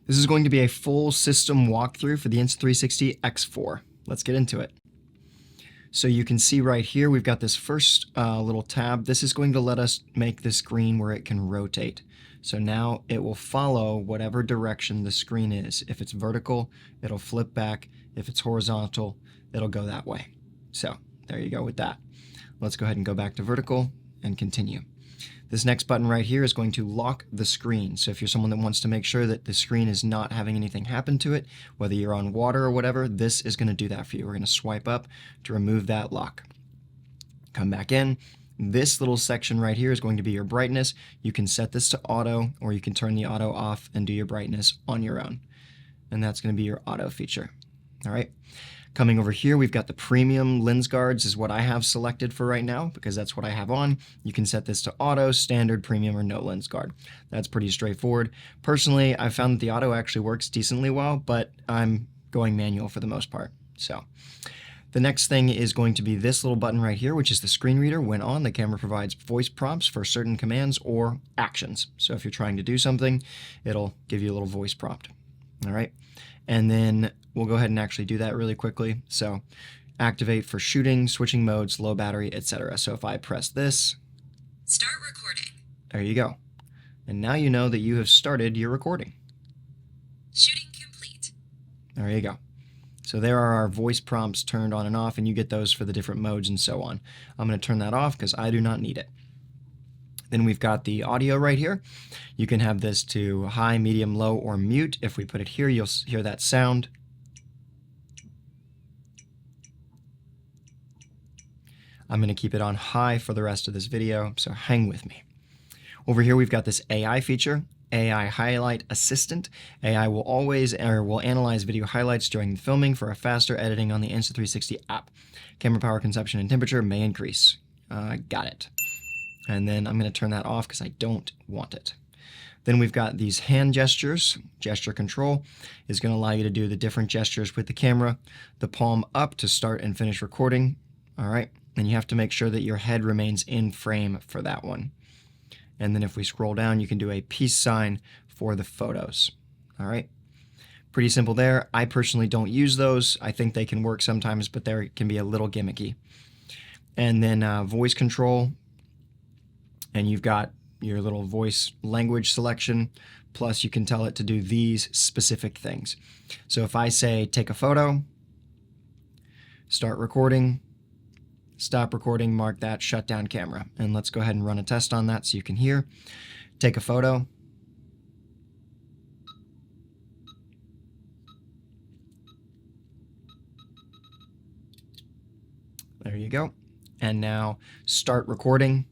This is going to be a full system walkthrough for the Insta360 X4. Let's get into it. So you can see right here, we've got this first little tab. This is going to let us make the screen where it can rotate. So now it will follow whatever direction the screen is. If it's vertical, it'll flip back. If it's horizontal, it'll go that way. So there you go with that. Let's go ahead and go back to vertical and continue. This next button right here is going to lock the screen. So if you're someone that wants to make sure that the screen is not having anything happen to it, whether you're on water or whatever, this is going to do that for you. We're going to swipe up to remove that lock. Come back in. This little section right here is going to be your brightness. You can set this to auto, or you can turn the auto off and do your brightness on your own. And that's going to be your auto feature. All right. Coming over here, we've got the premium lens guards is what I have selected for right now because that's what I have on. You can set this to auto, standard, premium, or no lens guard. That's pretty straightforward. Personally, I found that the auto actually works decently well, but I'm going manual for the most part. So the next thing is going to be this little button right here, which is the screen reader. When on, the camera provides voice prompts for certain commands or actions. So if you're trying to do something, it'll give you a little voice prompt. All right. And then we'll go ahead and actually do that really quickly. So activate for shooting, switching modes, low battery, etc. So if I press this, start recording. There you go. And now you know that you have started your recording. Shooting complete. There you go. So there are our voice prompts turned on and off, and you get those for the different modes and so on. I'm going to turn that off because I do not need it. Then we've got the audio right here. You can have this to high, medium, low, or mute. If we put it here, you'll hear that sound. I'm going to keep it on high for the rest of this video, so hang with me. Over here, we've got this AI feature, AI Highlight Assistant. AI will will analyze video highlights during the filming for a faster editing on the Insta360 app. Camera power consumption and temperature may increase. Got it. And then I'm going to turn that off because I don't want it. Then we've got these hand gestures. Gesture control is going to allow you to do the different gestures with the camera. The palm up to start and finish recording. All right. And you have to make sure that your head remains in frame for that one. And then if we scroll down, you can do a peace sign for the photos. All right. Pretty simple there. I personally don't use those. I think they can work sometimes, but they can be a little gimmicky. And then voice control. And you've got your little voice language selection, plus you can tell it to do these specific things. So if I say take a photo, start recording, stop recording, mark that, shut down camera. And let's go ahead and run a test on that so you can hear. Take a photo. There you go. And now start recording.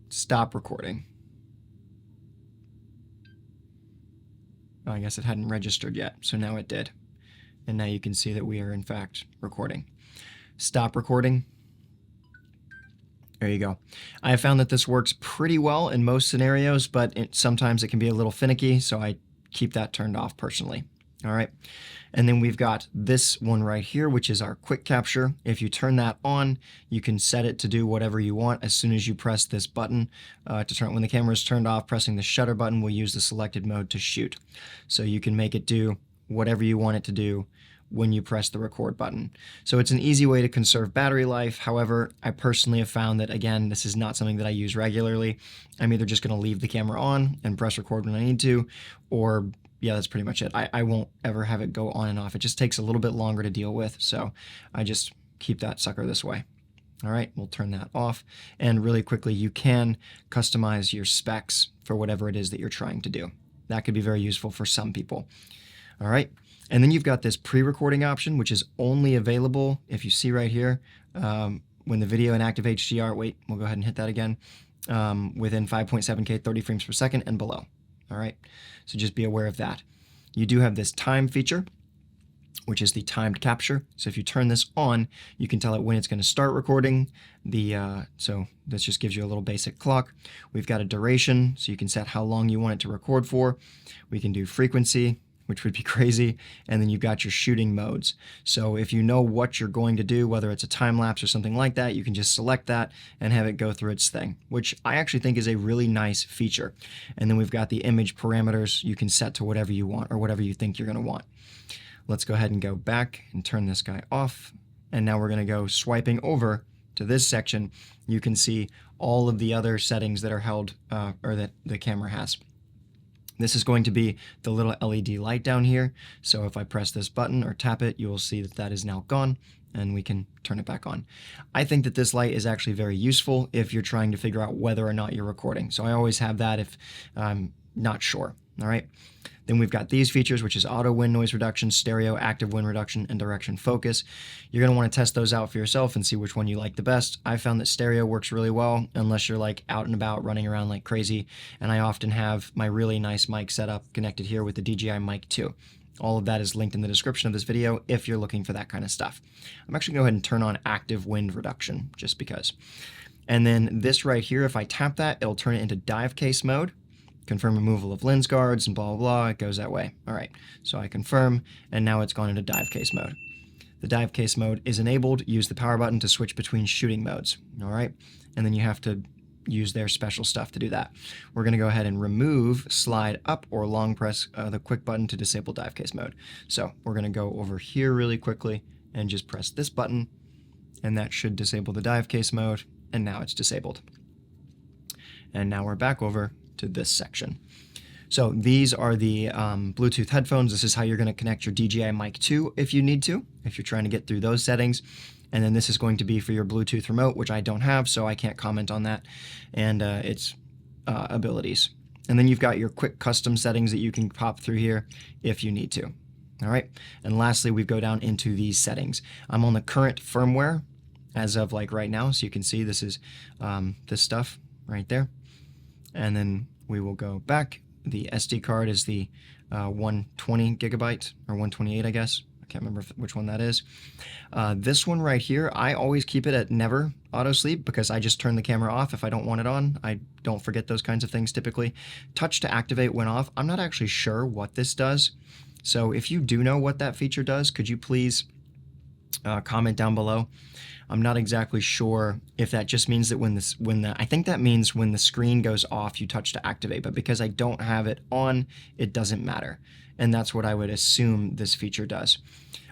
Stop recording. Oh, I guess it hadn't registered yet, so now it did. And now you can see that we are in fact recording. Stop recording. There you go. I have found that this works pretty well in most scenarios, but sometimes it can be a little finicky, so I keep that turned off personally. All right. And then we've got this one right here, which is our quick capture. If you turn that on, you can set it to do whatever you want as soon as you press this button. To turn when the camera is turned off, pressing the shutter button will use the selected mode to shoot. So you can make it do whatever you want it to do when you press the record button. So it's an easy way to conserve battery life. However, I personally have found that, again, this is not something that I use regularly. I'm either just going to leave the camera on and press record when I need to, or yeah, that's pretty much it. I won't ever have it go on and off. It just takes a little bit longer to deal with, so I just keep that sucker this way. All right, we'll turn that off. And really quickly, you can customize your specs for whatever it is that you're trying to do. That could be very useful for some people. All right, and then you've got this pre-recording option, which is only available, if you see right here, when the video in active HDR, wait, we'll go ahead and hit that again, within 5.7K, 30 frames per second and below. All right, so just be aware of that. You do have this time feature, which is the timed capture. So if you turn this on, you can tell it when it's going to start recording. So this just gives you a little basic clock. We've got a duration, so you can set how long you want it to record for. We can do frequency, which would be crazy, and then you've got your shooting modes. So if you know what you're going to do, whether it's a time lapse or something like that, you can just select that and have it go through its thing, which I actually think is a really nice feature. And then we've got the image parameters you can set to whatever you want or whatever you think you're going to want. Let's go ahead and go back and turn this guy off. And now we're going to go swiping over to this section. You can see all of the other settings that are held or that the camera has. This is going to be the little LED light down here. So if I press this button or tap it, you will see that that is now gone and we can turn it back on. I think that this light is actually very useful if you're trying to figure out whether or not you're recording. So I always have that if I'm not sure. All right. Then we've got these features, which is auto wind noise reduction, stereo, active wind reduction, and direction focus. You're going to want to test those out for yourself and see which one you like the best. I found that stereo works really well unless you're like out and about running around like crazy. And I often have my really nice mic set up connected here with the DJI Mic 2. All of that is linked in the description of this video if you're looking for that kind of stuff. I'm actually going to go ahead and turn on active wind reduction just because. And then this right here, if I tap that, it'll turn it into dive case mode. Confirm removal of lens guards and blah, blah, blah. It goes that way. All right, so I confirm, and now it's gone into dive case mode. The dive case mode is enabled. Use the power button to switch between shooting modes. All right, and then you have to use their special stuff to do that. We're going to go ahead and remove, slide up, or long press the quick button to disable dive case mode. So we're going to go over here really quickly and just press this button, and that should disable the dive case mode, and now it's disabled. And now we're back over to this section. So these are the Bluetooth headphones. This is how you're going to connect your DJI Mic 2 if you need to, if you're trying to get through those settings. And then this is going to be for your Bluetooth remote, which I don't have, so I can't comment on that and its abilities. And then you've got your quick custom settings that you can pop through here if you need to. All right. And lastly, we go down into these settings. I'm on the current firmware as of like right now, so you can see this is this stuff right there. And then we will go back. The SD card is the 120 gigabyte or 128, I guess. I can't remember which one that is. This one right here, I always keep it at never auto sleep because I just turn the camera off if I don't want it on. I don't forget those kinds of things typically. Touch to activate went off. I'm not actually sure what this does. So if you do know what that feature does, could you please comment down below? I'm not exactly sure if that just means that I think that means when the screen goes off, you touch to activate, but because I don't have it on, it doesn't matter. And that's what I would assume this feature does.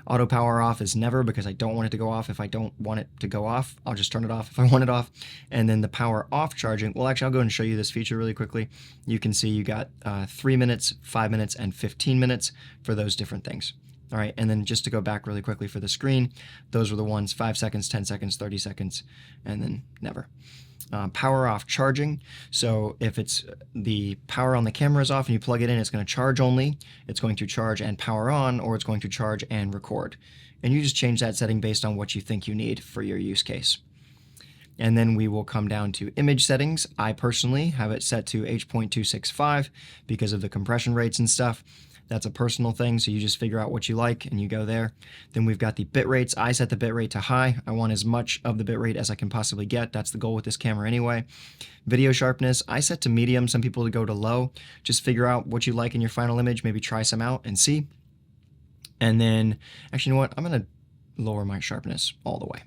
Auto power off is never because I don't want it to go off. If I don't want it to go off, I'll just turn it off if I want it off. And then the power off charging, well, actually, I'll go and show you this feature really quickly. You can see you got 3 minutes, 5 minutes, and 15 minutes for those different things. All right, and then just to go back really quickly for the screen, those were the ones 5 seconds, 10 seconds, 30 seconds, and then never. Power off charging. So if it's the power on the camera is off and you plug it in, it's going to charge only. It's going to charge and power on, or it's going to charge and record. And you just change that setting based on what you think you need for your use case. And then we will come down to image settings. I personally have it set to H.265 because of the compression rates and stuff. That's a personal thing, so you just figure out what you like and you go there. Then we've got the bit rates. I set the bit rate to high. I want as much of the bit rate as I can possibly get. That's the goal with this camera anyway. Video sharpness, I set to medium. Some people to go to low. Just figure out what you like in your final image. Maybe try some out and see. And then, actually, you know what? I'm going to lower my sharpness all the way.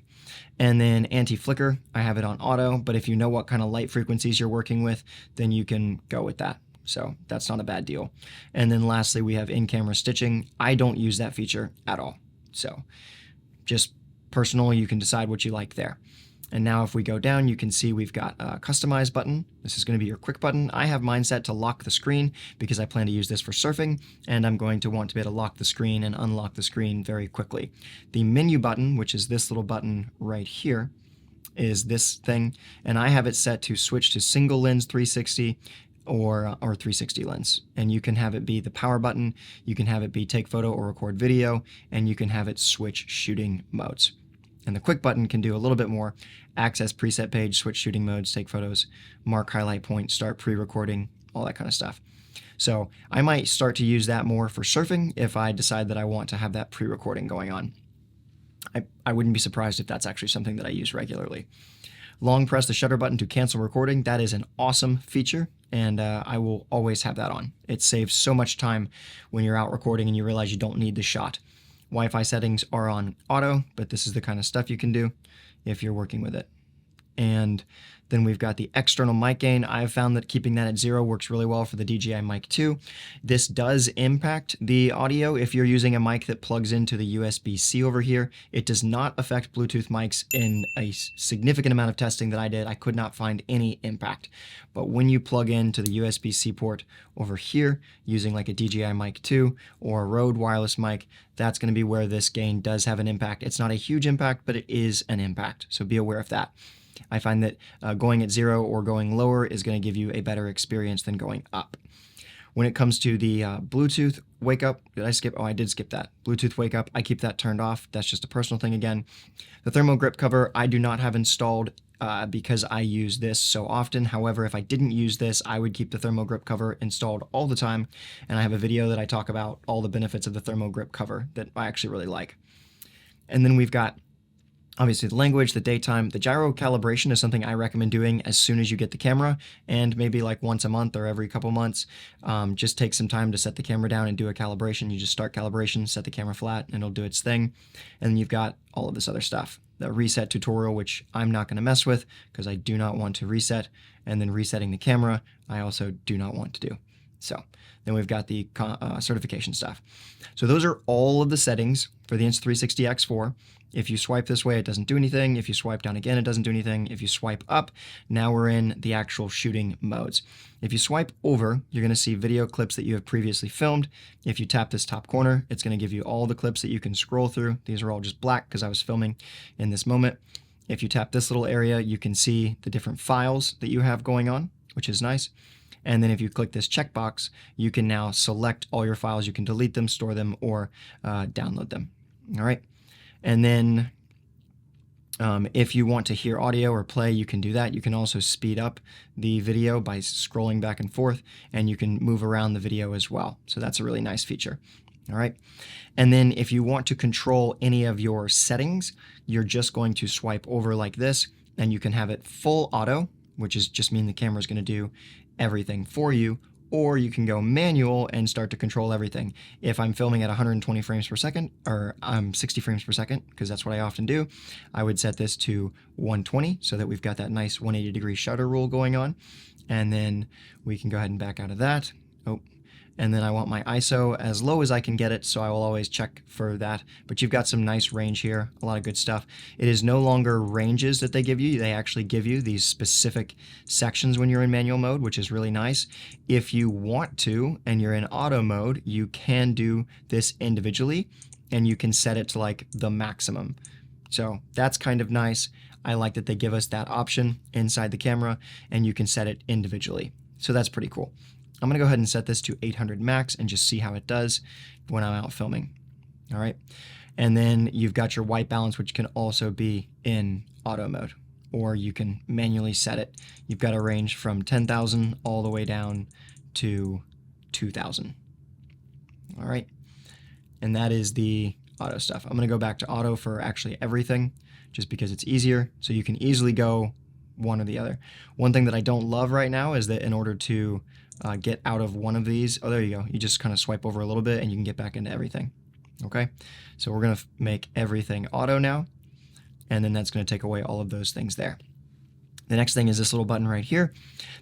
And then anti-flicker, I have it on auto, but if you know what kind of light frequencies you're working with, then you can go with that. So that's not a bad deal. And then lastly, we have in-camera stitching. I don't use that feature at all. So just personal, you can decide what you like there. And now if we go down, you can see we've got a customize button. This is going to be your quick button. I have mine set to lock the screen because I plan to use this for surfing, and I'm going to want to be able to lock the screen and unlock the screen very quickly. The menu button, which is this little button right here, is this thing, and I have it set to switch to single lens 360 or 360 lens. And you can have it be the power button, you can have it be take photo or record video, and you can have it switch shooting modes. And the quick button can do a little bit more. Access preset page, switch shooting modes, take photos, mark highlight point, start pre-recording, all that kind of stuff. So I might start to use that more for surfing if I decide that I want to have that pre-recording going on. I wouldn't be surprised if that's actually something that I use regularly. Long press the shutter button to cancel recording. That is an awesome feature. and I will always have that on. It saves so much time when you're out recording and you realize you don't need the shot. Wi-Fi settings are on auto, but this is the kind of stuff you can do if you're working with it. And then we've got the external mic gain. I've found that keeping that at 0 works really well for the DJI Mic 2. This does impact the audio if you're using a mic that plugs into the USB-C over here. It does not affect Bluetooth mics. In a significant amount of testing that I did, I could not find any impact. But when you plug into the USB-C port over here using like a DJI Mic 2 or a Rode wireless mic, that's going to be where this gain does have an impact. It's not a huge impact, but it is an impact. So be aware of that. I find that going at 0 or going lower is going to give you a better experience than going up. When it comes to the Bluetooth wake up, did I skip? Oh, I did skip that. Bluetooth wake up, I keep that turned off. That's just a personal thing again. The thermal grip cover, I do not have installed because I use this so often. However, if I didn't use this, I would keep the thermal grip cover installed all the time. And I have a video that I talk about all the benefits of the thermal grip cover that I actually really like. And then we've got obviously the language, the daytime. The gyro calibration is something I recommend doing as soon as you get the camera, and maybe like once a month or every couple months. Just take some time to set the camera down and do a calibration. You just start calibration, set the camera flat, and it'll do its thing. And then you've got all of this other stuff. The reset tutorial, which I'm not going to mess with because I do not want to reset. And then resetting the camera, I also do not want to do. So then we've got the certification stuff. So those are all of the settings for the Insta360 X4. If you swipe this way, it doesn't do anything. If you swipe down again, it doesn't do anything. If you swipe up, now we're in the actual shooting modes. If you swipe over, you're going to see video clips that you have previously filmed. If you tap this top corner, it's going to give you all the clips that you can scroll through. These are all just black because I was filming in this moment. If you tap this little area, you can see the different files that you have going on, which is nice. And then if you click this checkbox, you can now select all your files. You can delete them, store them, or download them. All right. And then if you want to hear audio or play, you can do that. You can also speed up the video by scrolling back and forth, and you can move around the video as well. So that's a really nice feature. All right. And then if you want to control any of your settings, you're just going to swipe over like this, and you can have it full auto, which is just mean the camera is going to do everything for you, or you can go manual and start to control everything. If I'm filming at 120 frames per second, or 60 frames per second, because that's what I often do, I would set this to 120 so that we've got that nice 180-degree shutter rule going on. And then we can go ahead and back out of that. Oh, and then I want my ISO as low as I can get it, so I will always check for that. But you've got some nice range here, a lot of good stuff. It is no longer ranges that they give you. They actually give you these specific sections when you're in manual mode, which is really nice. If you want to, and you're in auto mode, you can do this individually, and you can set it to like the maximum. So that's kind of nice. I like that they give us that option inside the camera, and you can set it individually. So that's pretty cool. I'm going to go ahead and set this to 800 max and just see how it does when I'm out filming. All right. And then you've got your white balance, which can also be in auto mode, or you can manually set it. You've got a range from 10,000 all the way down to 2,000. All right. And that is the auto stuff. I'm going to go back to auto for actually everything just because it's easier. So you can easily go one or the other. One thing that I don't love right now is that in order to get out of one of these, oh, there you go. You just kind of swipe over a little bit and you can get back into everything. Okay, so we're going to make everything auto now, and then that's going to take away all of those things there. The next thing is this little button right here.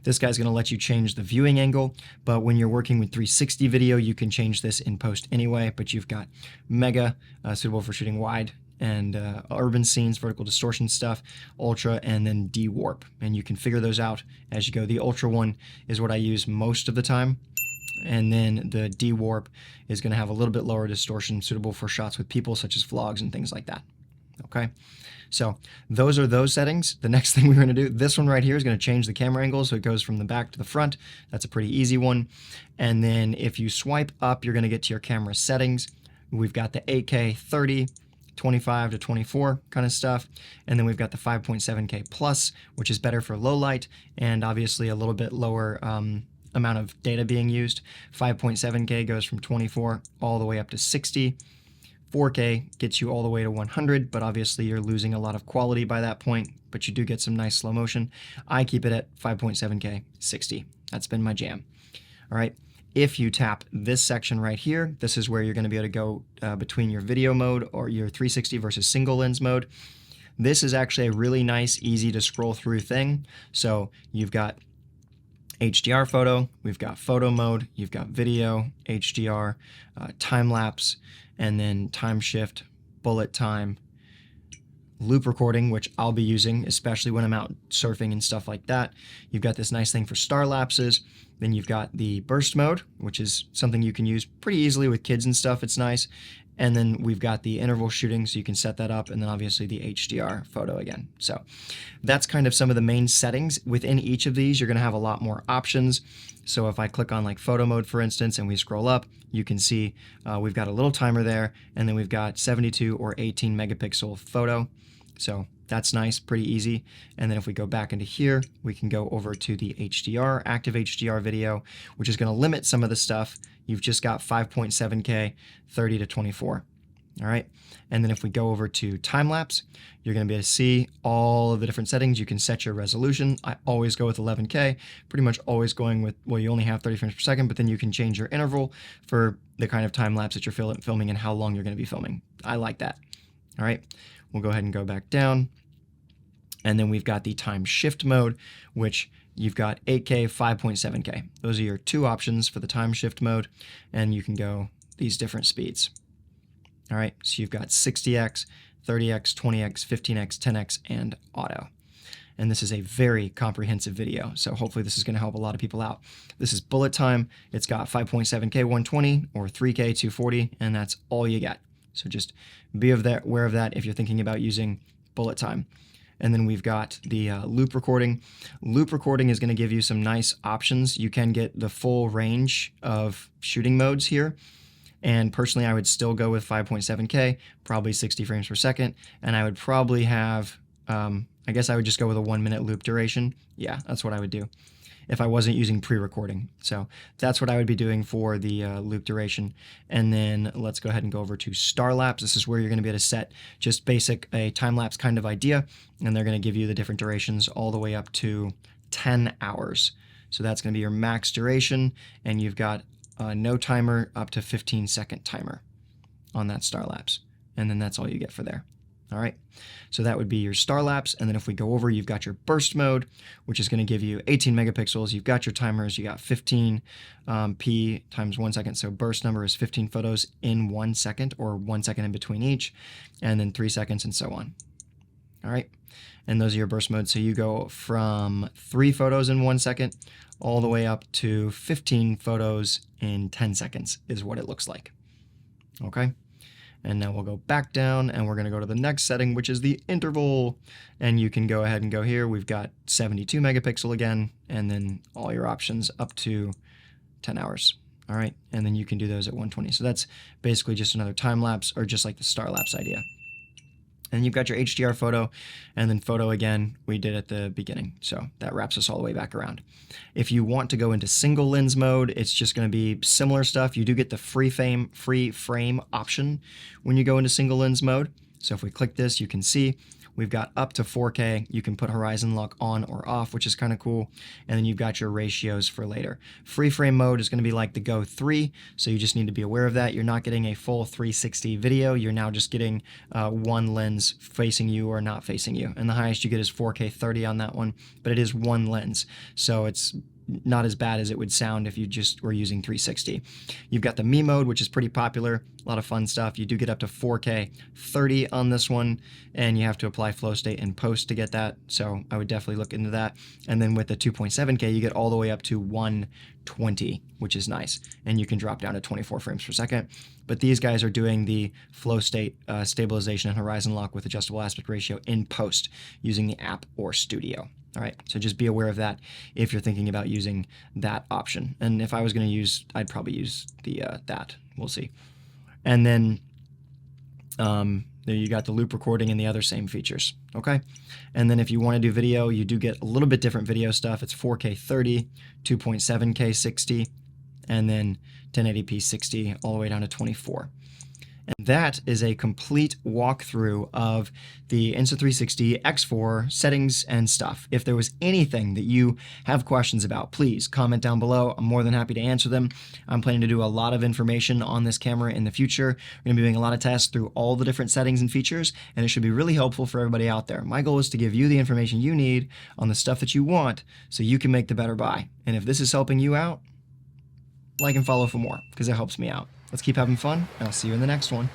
This guy's going to let you change the viewing angle, but when you're working with 360 video, you can change this in post anyway, but you've got mega, suitable for shooting wide, and urban scenes, vertical distortion stuff, ultra, and then de-warp. And you can figure those out as you go. The ultra one is what I use most of the time. And then the de-warp is going to have a little bit lower distortion, suitable for shots with people, such as vlogs and things like that. Okay, so those are those settings. The next thing we're going to do, this one right here is going to change the camera angle, so it goes from the back to the front. That's a pretty easy one. And then if you swipe up, you're going to get to your camera settings. We've got the 8K 30, 25 to 24 kind of stuff, and then we've got the 5.7K plus, which is better for low light and obviously a little bit lower amount of data being used. 5.7K goes from 24 all the way up to 60. 4K gets you all the way to 100, but obviously you're losing a lot of quality by that point, but you do get some nice slow motion. I keep it at 5.7K 60. That's been my jam. All right. If you tap this section right here, this is where you're going to be able to go between your video mode or your 360 versus single lens mode. This is actually a really nice, easy to scroll through thing. So you've got HDR photo, we've got photo mode, you've got video, HDR, time lapse, and then time shift, bullet time, loop recording, which I'll be using, especially when I'm out surfing and stuff like that. You've got this nice thing for star lapses. Then you've got the burst mode, which is something you can use pretty easily with kids and stuff. It's nice. And then we've got the interval shooting, so you can set that up, and then obviously the HDR photo again. So that's kind of some of the main settings. Within each of these, you're going to have a lot more options. So if I click on like photo mode, for instance, and we scroll up, you can see we've got a little timer there, and then we've got 72 or 18 megapixel photo. So that's nice, pretty easy. And then if we go back into here, we can go over to the HDR, active HDR video, which is going to limit some of the stuff. You've just got 5.7K, 30 to 24. All right. And then if we go over to time lapse, you're going to be able to see all of the different settings. You can set your resolution. I always go with 11K, pretty much always going with, well, you only have 30 frames per second, but then you can change your interval for the kind of time lapse that you're filming and how long you're going to be filming. I like that. All right. We'll go ahead and go back down. And then we've got the time shift mode, which you've got 8K, 5.7K. Those are your two options for the time shift mode. And you can go these different speeds. All right, so you've got 60X, 30X, 20X, 15X, 10X, and auto. And this is a very comprehensive video, so hopefully this is going to help a lot of people out. This is bullet time. It's got 5.7K 120 or 3K 240, and that's all you get. So just be aware of that if you're thinking about using bullet time. And then we've got the loop recording. Loop recording is going to give you some nice options. You can get the full range of shooting modes here. And personally, I would still go with 5.7K, probably 60 frames per second. And I would probably have, I guess I would just go with a 1 minute loop duration. Yeah, that's what I would do if I wasn't using pre-recording. So that's what I would be doing for the loop duration. And then let's go ahead and go over to star lapse. This is where you're going to be able to set just basic a time lapse kind of idea. And they're going to give you the different durations all the way up to 10 hours. So that's going to be your max duration. And you've got no timer up to 15-second timer on that star lapse. And then that's all you get for there. All right, so that would be your star lapse. And then if we go over, you've got your burst mode, which is going to give you 18 megapixels. You've got your timers. You got 15 p times 1 second. So burst number is 15 photos in 1 second, or 1 second in between each, and then 3 seconds and so on. All right, and those are your burst modes. So you go from 3 photos in 1 second all the way up to 15 photos in 10 seconds is what it looks like. Okay. And now we'll go back down and we're going to go to the next setting, which is the interval. And you can go ahead and go here. We've got 72 megapixel again, and then all your options up to 10 hours. All right. And then you can do those at 120. So that's basically just another time lapse, or just like the star lapse idea. And you've got your HDR photo, and then photo again, we did at the beginning. So that wraps us all the way back around. If you want to go into single lens mode, it's just going to be similar stuff. You do get the free frame option when you go into single lens mode. So if we click this, you can see we've got up to 4K. You can put horizon lock on or off, which is kind of cool. And then you've got your ratios for later. Free frame mode is going to be like the Go 3, so you just need to be aware of that. You're not getting a full 360 video. You're now just getting one lens facing you or not facing you. And the highest you get is 4K 30 on that one, but it is one lens. So it's not as bad as it would sound if you just were using 360. You've got the Me mode, which is pretty popular, a lot of fun stuff. You do get up to 4K 30 on this one, and you have to apply flow state and post to get that, so I would definitely look into that. And then with the 2.7K, you get all the way up to 120, which is nice, and you can drop down to 24 frames per second. But these guys are doing the flow state stabilization and horizon lock with adjustable aspect ratio in post using the app or studio. All right, so just be aware of that if you're thinking about using that option. And if I was going to use, I'd probably use the that. We'll see. And then there you got the loop recording and the other same features. Okay, and then if you want to do video, you do get a little bit different video stuff. It's 4K 30, 2.7K 60, and then 1080p 60 all the way down to 24. And that is a complete walkthrough of the Insta360 X4 settings and stuff. If there was anything that you have questions about, please comment down below. I'm more than happy to answer them. I'm planning to do a lot of information on this camera in the future. We're going to be doing a lot of tests through all the different settings and features, and it should be really helpful for everybody out there. My goal is to give you the information you need on the stuff that you want so you can make the better buy. And if this is helping you out, like and follow for more, because it helps me out. Let's keep having fun, and I'll see you in the next one.